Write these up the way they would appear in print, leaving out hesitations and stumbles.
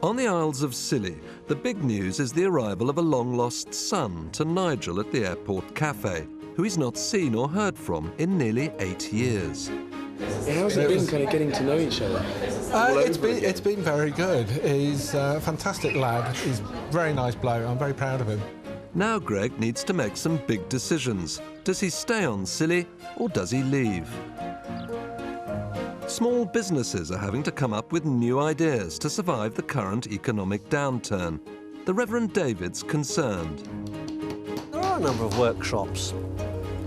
On the Isles of Scilly, the big news is the arrival of a long-lost son to Nigel at the airport cafe, who he's not seen or heard from in nearly 8 years. How's it been kind of getting to know each other? It's been very good. He's a fantastic lad. He's a very nice bloke. I'm very proud of him. Now Greg needs to make some big decisions. Does he stay on Scilly or does he leave? Small businesses are having to come up with new ideas to survive the current economic downturn. The Reverend David's concerned. There are a number of workshops,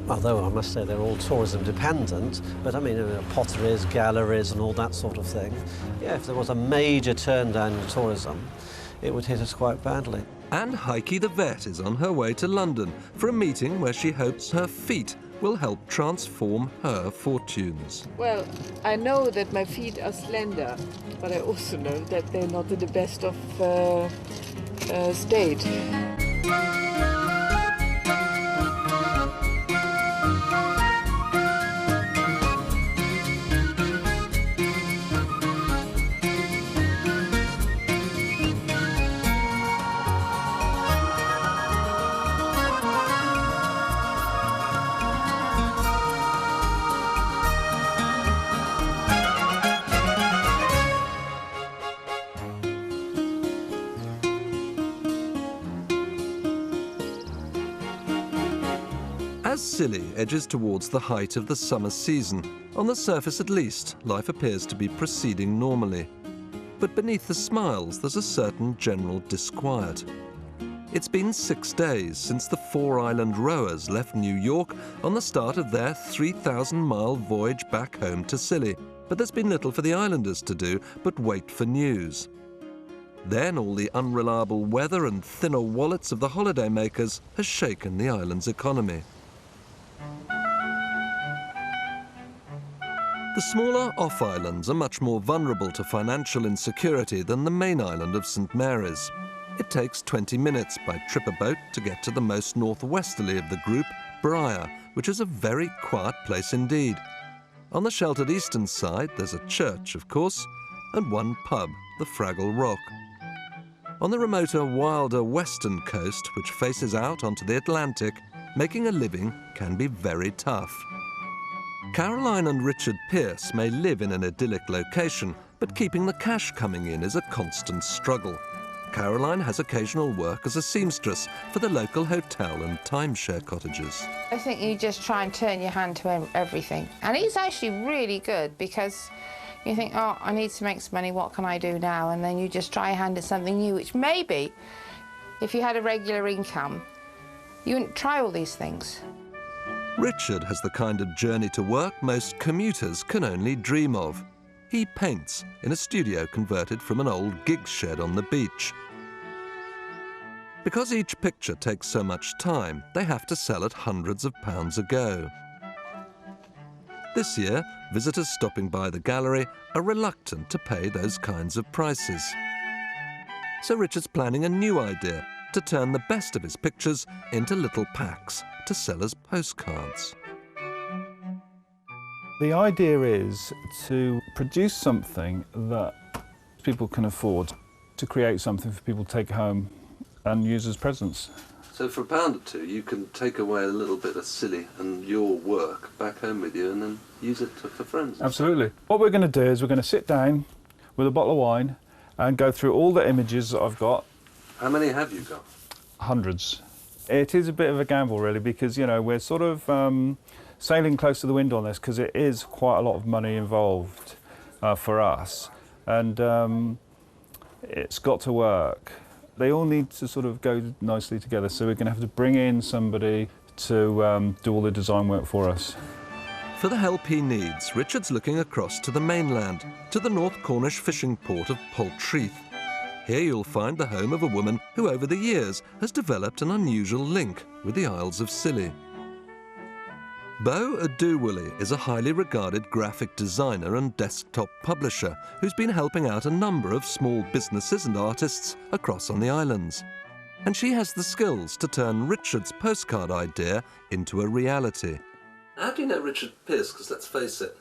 although I must say they're all tourism dependent, but I mean potteries, galleries and all that sort of thing. Yeah, if there was a major turn down in tourism, it would hit us quite badly. And Heike the vet is on her way to London for a meeting where she hopes her feet will help transform her fortunes. Well, I know that my feet are slender, but I also know that they're not in the best of state. As Scilly edges towards the height of the summer season, on the surface at least, life appears to be proceeding normally. But beneath the smiles, there's a certain general disquiet. It's been 6 days since the 4 island rowers left New York on the start of their 3,000-mile voyage back home to Scilly, but there's been little for the islanders to do but wait for news. Then all the unreliable weather and thinner wallets of the holidaymakers has shaken the island's economy. The smaller off-islands are much more vulnerable to financial insecurity than the main island of St Mary's. It takes 20 minutes by tripper boat to get to the most northwesterly of the group, Briar, which is a very quiet place indeed. On the sheltered eastern side, there's a church, of course, and one pub, the Fraggle Rock. On the remoter, wilder western coast, which faces out onto the Atlantic, making a living can be very tough. Caroline and Richard Pearce may live in an idyllic location, but keeping the cash coming in is a constant struggle. Caroline has occasional work as a seamstress for the local hotel and timeshare cottages. I think you just try and turn your hand to everything. And it's actually really good because you think, oh, I need to make some money, what can I do now? And then you just try your hand at something new, which maybe, if you had a regular income, you wouldn't try all these things. Richard has the kind of journey to work most commuters can only dream of. He paints in a studio converted from an old gig shed on the beach. Because each picture takes so much time, they have to sell at hundreds of pounds a go. This year, visitors stopping by the gallery are reluctant to pay those kinds of prices. So Richard's planning a new idea to turn the best of his pictures into little packs to sell as postcards. The idea is to produce something that people can afford, to create something for people to take home and use as presents. So for £1 or £2, you can take away a little bit of Scilly and your work back home with you and then use it for friends. Absolutely. What we're going to do is we're going to sit down with a bottle of wine and go through all the images that I've got. How many have you got? Hundreds. It is a bit of a gamble, really, because, you know, we're sort of sailing close to the wind on this because it is quite a lot of money involved for us. And it's got to work. They all need to sort of go nicely together, so we're going to have to bring in somebody to do all the design work for us. For the help he needs, Richard's looking across to the mainland, to the North Cornish fishing port of Poltreath. Here you'll find the home of a woman who over the years has developed an unusual link with the Isles of Scilly. Beau Adewale is a highly regarded graphic designer and desktop publisher who's been helping out a number of small businesses and artists across on the islands. And she has the skills to turn Richard's postcard idea into a reality. How do you know Richard Pearce? Because let's face it,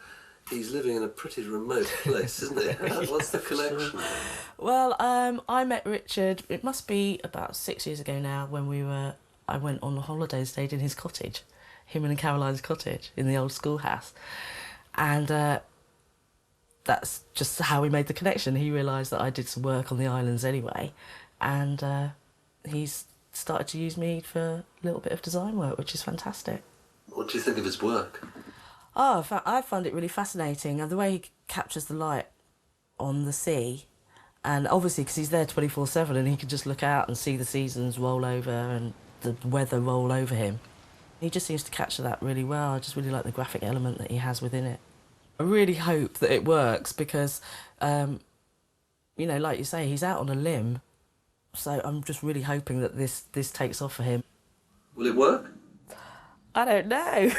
He's living in a pretty remote place, isn't he? What's the connection? Well, I met Richard, it must be about 6 years ago now, when I went on a holiday and stayed in his cottage, him and Caroline's cottage in the old schoolhouse. And that's just how we made the connection. He realised that I did some work on the islands anyway, and he's started to use me for a little bit of design work, which is fantastic. What do you think of his work? Oh, I find it really fascinating, and the way he captures the light on the sea, and obviously because he's there 24/7 and he can just look out and see the seasons roll over and the weather roll over him. He just seems to capture that really well. I just really like the graphic element that he has within it. I really hope that it works because, you know, like you say, he's out on a limb, so I'm just really hoping that this takes off for him. Will it work? I don't know.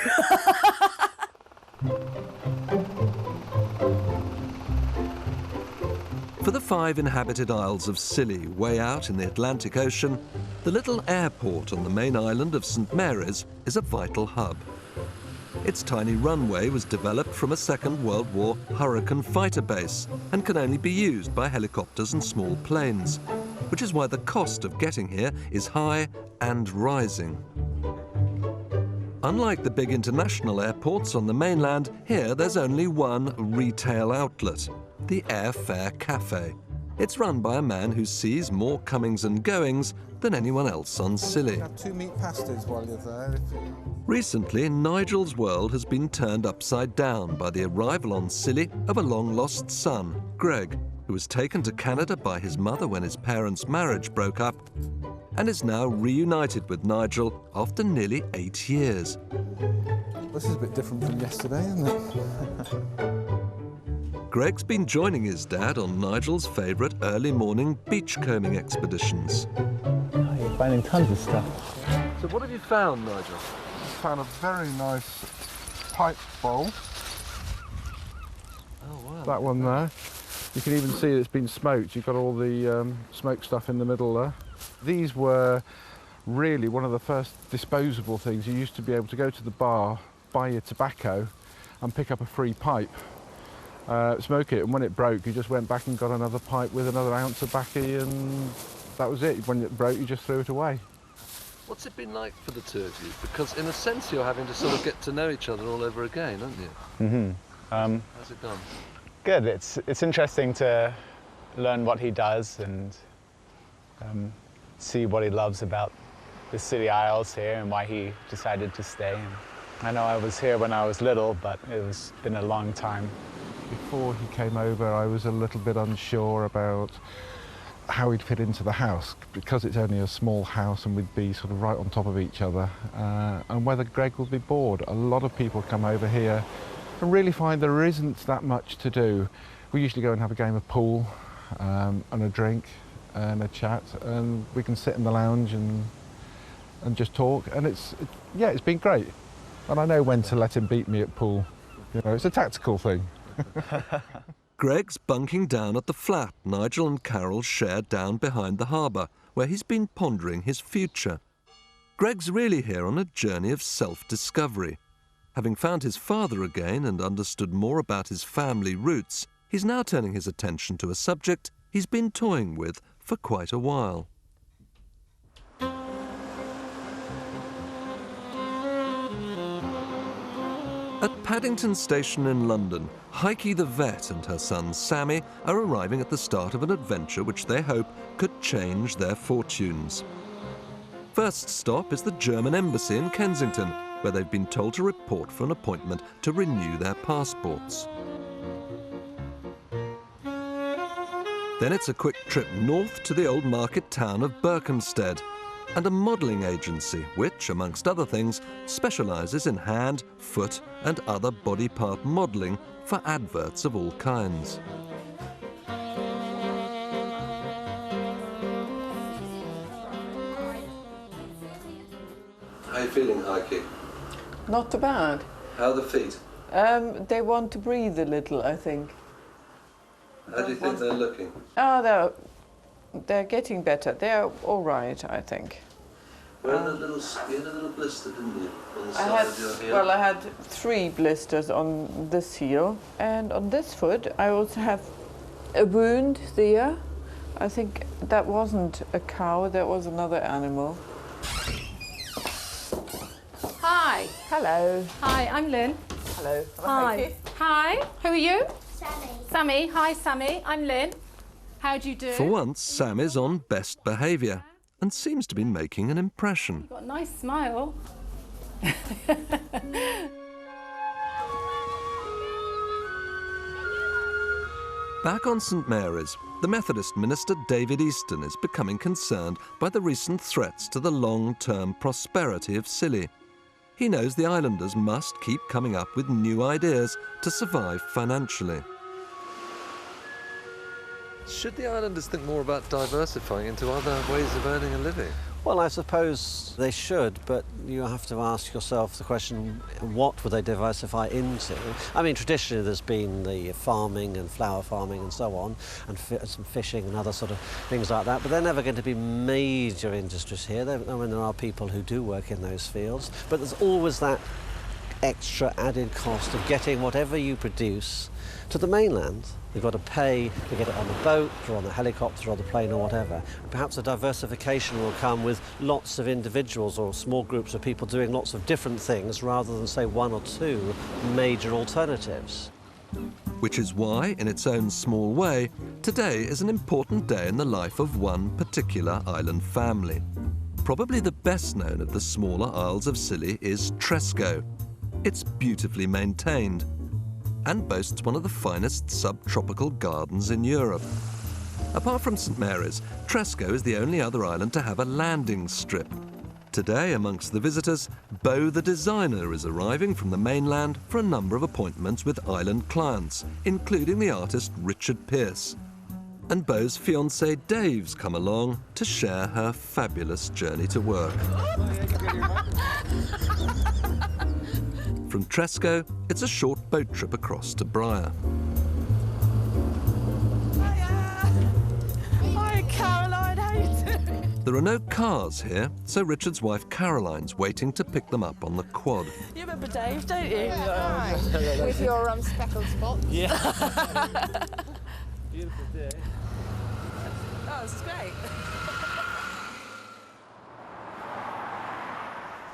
For the 5 inhabited Isles of Scilly, way out in the Atlantic Ocean, the little airport on the main island of St Mary's is a vital hub. Its tiny runway was developed from a Second World War Hurricane fighter base and can only be used by helicopters and small planes, which is why the cost of getting here is high and rising. Unlike the big international airports on the mainland, here there's only one retail outlet, the Airfare Cafe. It's run by a man who sees more comings and goings than anyone else on Scilly. Have 2 meat pasties while you're there. Recently, Nigel's world has been turned upside down by the arrival on Scilly of a long-lost son, Greg, who was taken to Canada by his mother when his parents' marriage broke up, and is now reunited with Nigel after nearly 8 years. This is a bit different from yesterday, isn't it? Greg's been joining his dad on Nigel's favourite early morning beachcombing expeditions. Oh, you're finding tons of stuff. So what have you found, Nigel? I found a very nice pipe bowl. Oh, wow. That one there. You can even see it's been smoked. You've got all the smoked stuff in the middle there. These were really one of the first disposable things. You used to be able to go to the bar, buy your tobacco and pick up a free pipe, smoke it, and when it broke you just went back and got another pipe with another ounce of baccy, and that was it. When it broke you just threw it away. What's it been like for the two of you? Because in a sense you're having to sort of get to know each other all over again, aren't you? Mm-hmm. How's it gone? Good. It's interesting to learn what he does and see what he loves about the Scilly Isles here and why he decided to stay. And I know I was here when I was little, but it's been a long time. Before he came over, I was a little bit unsure about how he'd fit into the house, because it's only a small house and we'd be sort of right on top of each other, and whether Greg would be bored. A lot of people come over here and really find there isn't that much to do. We usually go and have a game of pool and a drink and a chat, and we can sit in the lounge and just talk, and it's been great. And I know when to let him beat me at pool. You know, it's a tactical thing. Greg's bunking down at the flat Nigel and Carol share down behind the harbour, where he's been pondering his future. Greg's really here on a journey of self-discovery. Having found his father again and understood more about his family roots, he's now turning his attention to a subject he's been toying with for quite a while. At Paddington Station in London, Heike the vet and her son Sammy are arriving at the start of an adventure which they hope could change their fortunes. First stop is the German embassy in Kensington, where they've been told to report for an appointment to renew their passports. Then it's a quick trip north to the old market town of Berkhamsted, and a modelling agency which, amongst other things, specialises in hand, foot and other body part modelling for adverts of all kinds. How are you feeling, Heike? Not too bad. How are the feet? They want to breathe a little, I think. How do you think they're looking? Oh, they're getting better. They're all right, I think. You had a little blister, didn't you, on the side of your heel? Well, I had 3 blisters on this heel, and on this foot I also have a wound there. I think that wasn't a cow, that was another animal. Hi. Hello. Hi, I'm Lynn. Hello. Hi. Hi. Who are you? Sammy. Sammy. Hi, Sammy. I'm Lynn. How do you do? For once, Sam is on best behaviour and seems to be making an impression. You've got a nice smile. Back on St Mary's, the Methodist minister David Easton is becoming concerned by the recent threats to the long-term prosperity of Scilly. He knows the islanders must keep coming up with new ideas to survive financially. Should the islanders think more about diversifying into other ways of earning a living? Well, I suppose they should, but you have to ask yourself the question, what would they diversify into? I mean, traditionally there's been the farming and flower farming and so on, and some fishing and other sort of things like that, but they're never going to be major industries here. I mean, there are people who do work in those fields, but there's always that extra added cost of getting whatever you produce to the mainland. You've got to pay to get it on the boat or on the helicopter or the plane or whatever. Perhaps a diversification will come with lots of individuals or small groups of people doing lots of different things rather than, say, 1 or 2 major alternatives. Which is why, in its own small way, today is an important day in the life of one particular island family. Probably the best known of the smaller Isles of Scilly is Tresco. It's beautifully maintained and boasts one of the finest subtropical gardens in Europe. Apart from St Mary's, Tresco is the only other island to have a landing strip. Today, amongst the visitors, Beau the designer is arriving from the mainland for a number of appointments with island clients, including the artist Richard Pearce. And Beau's fiancé Dave's come along to share her fabulous journey to work. From Tresco, it's a short boat trip across to Briar. Hi, Caroline. How you doing? There are no cars here, so Richard's wife Caroline's waiting to pick them up on the quad. You remember Dave, don't you? Yeah, right. With your speckled spots. Yeah. Beautiful day. Oh, this is great.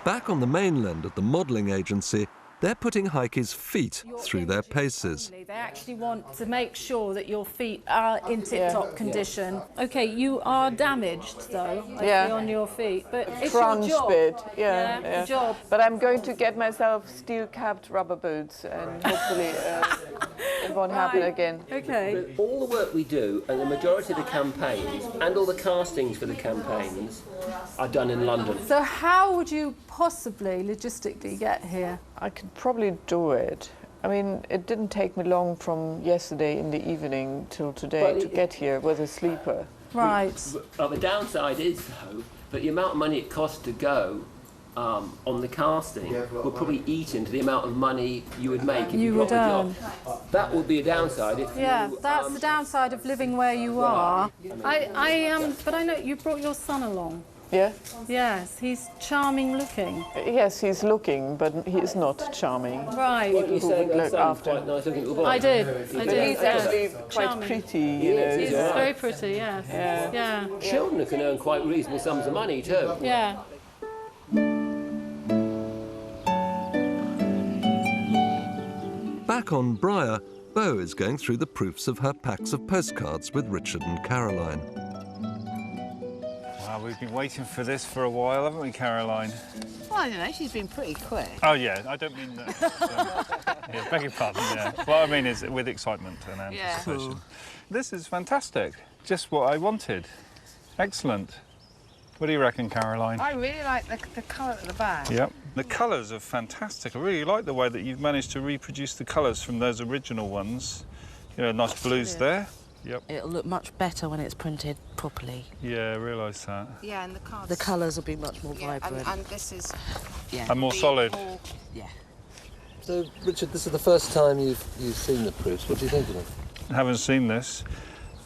Back on the mainland at the modelling agency, they're putting Heike's feet through their paces. They actually want to make sure that your feet are in tip-top condition. OK, you are damaged, though, I see on your feet, but it's Crunch your job. bit, Your job. But I'm going to get myself steel-capped rubber boots, and hopefully it won't happen again. OK. But all the work we do, and the majority of the campaigns, and all the castings for the campaigns, are done in London. So how would you possibly logistically get here? I could probably do it. I mean, it didn't take me long from yesterday in the evening till today to get here with a sleeper. Right. The downside is, though, that the amount of money it costs to go on the casting will probably eat into the amount of money you would make if you got the job. That would be a downside. If that's the downside of living where you are. But I know you brought your son along. Yeah? Yes, he's charming looking. Yes, he's looking, but he is not charming. Right. What you saying, look after. quite nice looking little boy. I did. But he's actually quite pretty, you know. He's very pretty, yes. Yeah. Children can earn quite reasonable sums of money too. Yeah. Back on Briar, Beau is going through the proofs of her packs of postcards with Richard and Caroline. Wow, we've been waiting for this for a while, haven't we, Caroline? Well, I don't know, she's been pretty quick. Oh, yeah, I don't mean that. Yeah, beg your pardon, yeah. What I mean is with excitement and anticipation. Yeah. This is fantastic. Just what I wanted. Excellent. What do you reckon, Caroline? I really like the colour of the bag. Yep. The colours are fantastic. I really like the way that you've managed to reproduce the colours from those original ones. You know, nice blues there. Yep. It'll look much better when it's printed properly. Yeah, I realise that. Yeah, and the cards. The colours will be much more vibrant. And this is... Yeah. And more solid. Yeah. So, Richard, this is the first time you've seen the proofs. What do you think of them? I haven't seen this.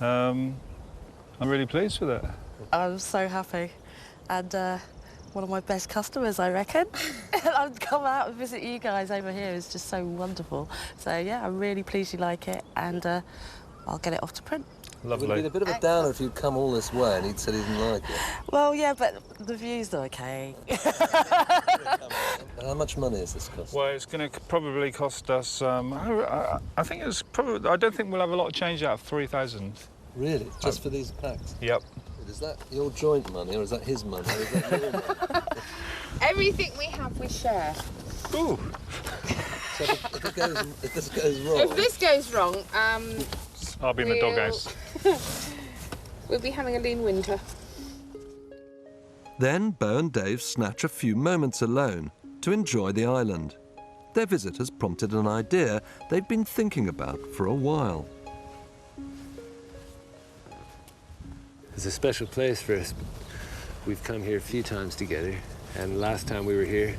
I'm really pleased with it. I'm so happy, and one of my best customers, I reckon. I've come out and visit you guys over here. It's just so wonderful. So, yeah, I'm really pleased you like it, and I'll get it off to print. Lovely. It would have been a bit of a downer if you'd come all this way and he'd said he didn't like it. Well, yeah, but the view's okay. How much money is this cost? Well, it's going to probably cost us, I think it's probably, I don't think we'll have a lot of change out of 3,000. Really? Just for these packs? Yep. Is that your joint money, or is that his money, or is that your money? Everything we have, we share. Ooh. So if this goes wrong... If this goes wrong, I'll be in the doghouse. We'll be having a lean winter. Then Beau and Dave snatch a few moments alone to enjoy the island. Their visit has prompted an idea they've been thinking about for a while. It's a special place for us. We've come here a few times together, and last time we were here,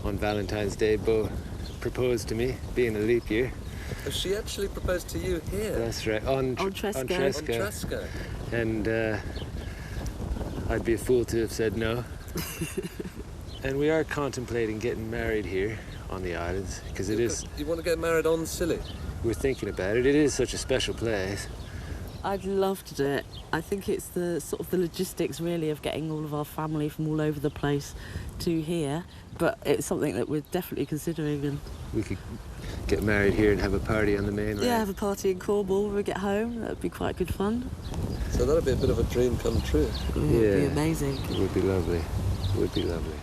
on Valentine's Day, Beau proposed to me, being a leap year. Oh, she actually proposed to you here? That's right, on Tresco. On Tresco. And I'd be a fool to have said no. And we are contemplating getting married here on the islands, because it is... You want to get married on Scilly? We're thinking about it. It is such a special place. I'd love to do it. I think it's the sort of the logistics, really, of getting all of our family from all over the place to here. But it's something that we're definitely considering. And we could get married here and have a party on the mainland. Yeah, have a party in Cornwall when we get home. That'd be quite good fun. So that'd be a bit of a dream come true. It would be amazing. It would be lovely. It would be lovely.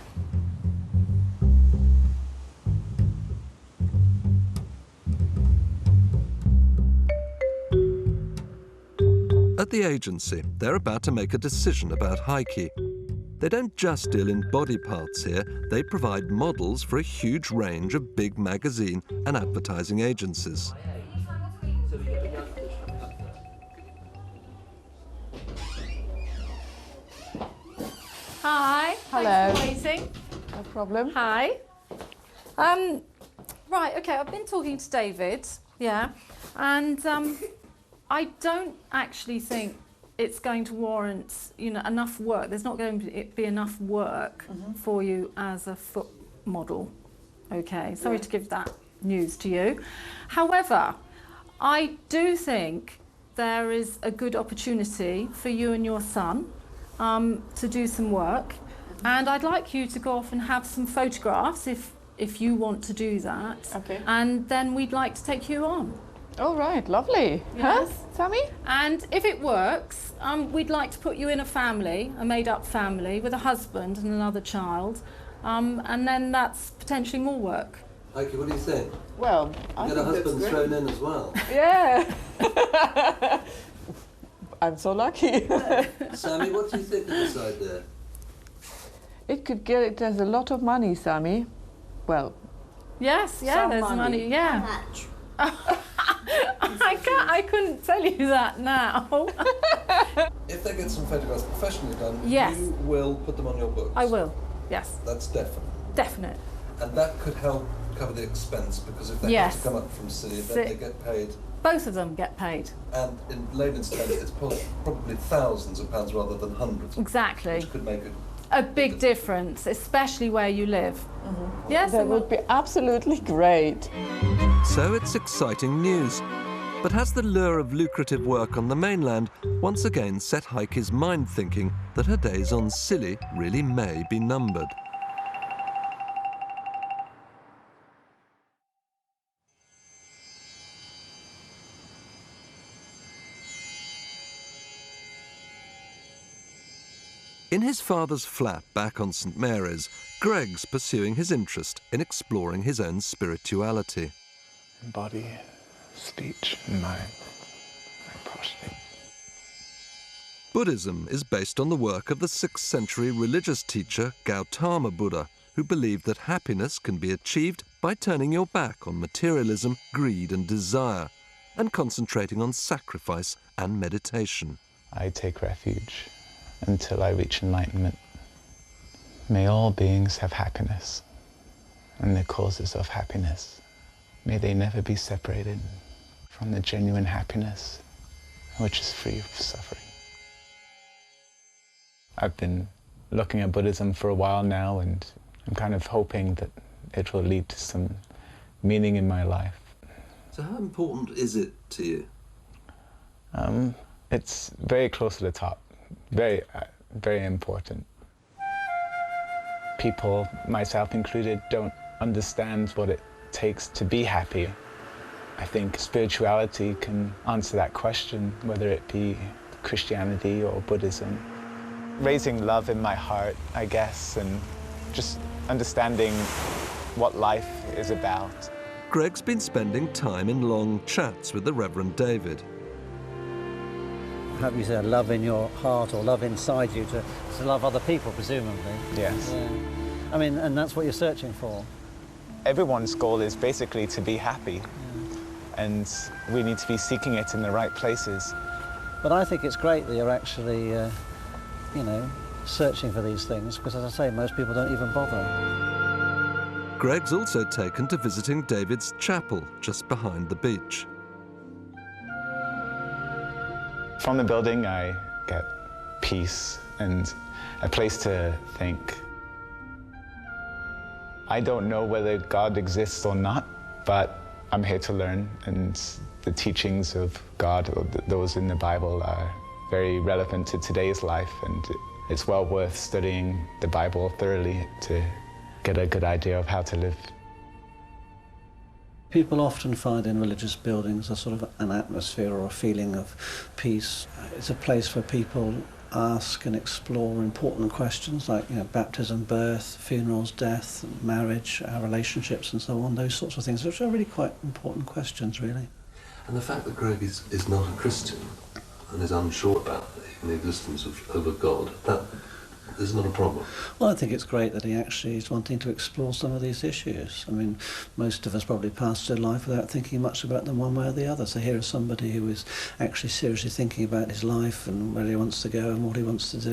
At the agency, they're about to make a decision about Heike. They don't just deal in body parts here, they provide models for a huge range of big magazine and advertising agencies. Hi. Hello. Thanks for waiting. No problem. Hi. Right, okay, I've been talking to David, yeah, and I don't actually think it's going to warrant, enough work. There's not going to be enough work for you as a foot model. Okay, sorry to give that news to you. However, I do think there is a good opportunity for you and your son to do some work, and I'd like you to go off and have some photographs if you want to do that. Okay. And then we'd like to take you on. All right, lovely. Yes. Huh, Sammy? And if it works, we'd like to put you in a family, a made-up family, with a husband and another child, and then that's potentially more work. Heike, what do you think? Well, I Get a husband thrown in as well. Yeah. I'm so lucky. Sammy, what do you think of this idea? It could get us a lot of money, Sammy. Well, yes, yeah, some there's money, yeah. How much? I couldn't tell you that now. If they get some photographs professionally done, Yes. you will put them on your books? I will, yes. That's definite. Definite. And that could help cover the expense, because if they Yes. have to come up from sea, then they get paid. Both of them get paid. And in layman's terms, it's probably thousands of pounds rather than hundreds. Exactly. Which could make a big difference, especially where you live. Yes, that would be absolutely great. So it's exciting news. But has the lure of lucrative work on the mainland once again set Heike's mind thinking that her days on Scilly really may be numbered? In his father's flat back on St Mary's, Greg's pursuing his interest in exploring his own spirituality. Body, speech, and mind, and prostate. Buddhism is based on the work of the 6th century religious teacher Gautama Buddha, who believed that happiness can be achieved by turning your back on materialism, greed and desire, and concentrating on sacrifice and meditation. I take refuge until I reach enlightenment. May all beings have happiness, and the causes of happiness. May they never be separated from the genuine happiness, which is free of suffering. I've been looking at Buddhism for a while now, and I'm kind of hoping that it will lead to some meaning in my life. So how important is it to you? It's very close to the top, very, very important. People, myself included, don't understand what it takes to be happy. I think spirituality can answer that question, whether it be Christianity or Buddhism. Raising love in my heart, I guess, and just understanding what life is about. Greg's been spending time in long chats with the Reverend David. Have you said love in your heart or love inside you to love other people, presumably? Yes. I mean, and that's what you're searching for. Everyone's goal is basically to be happy, and we need to be seeking it in the right places. But I think it's great that you're actually, you know, searching for these things, because as I say, most people don't even bother. Greg's also taken to visiting David's chapel just behind the beach. From the building, I get peace and a place to think. I don't know whether God exists or not, but I'm here to learn, and the teachings of God, or those in the Bible, are very relevant to today's life, and it's well worth studying the Bible thoroughly to get a good idea of how to live. People often find in religious buildings a sort of an atmosphere or a feeling of peace. It's a place where people ask and explore important questions like, you know, baptism, birth, funerals, death, marriage, our relationships and so on, those sorts of things, which are really quite important questions, really. And the fact that Greg is not a Christian and is unsure about even the existence of a God, that is not a problem. Well, I think it's great that he actually is wanting to explore some of these issues. I mean, most of us probably pass through life without thinking much about them one way or the other. So here is somebody who is actually seriously thinking about his life and where he wants to go and what he wants to do.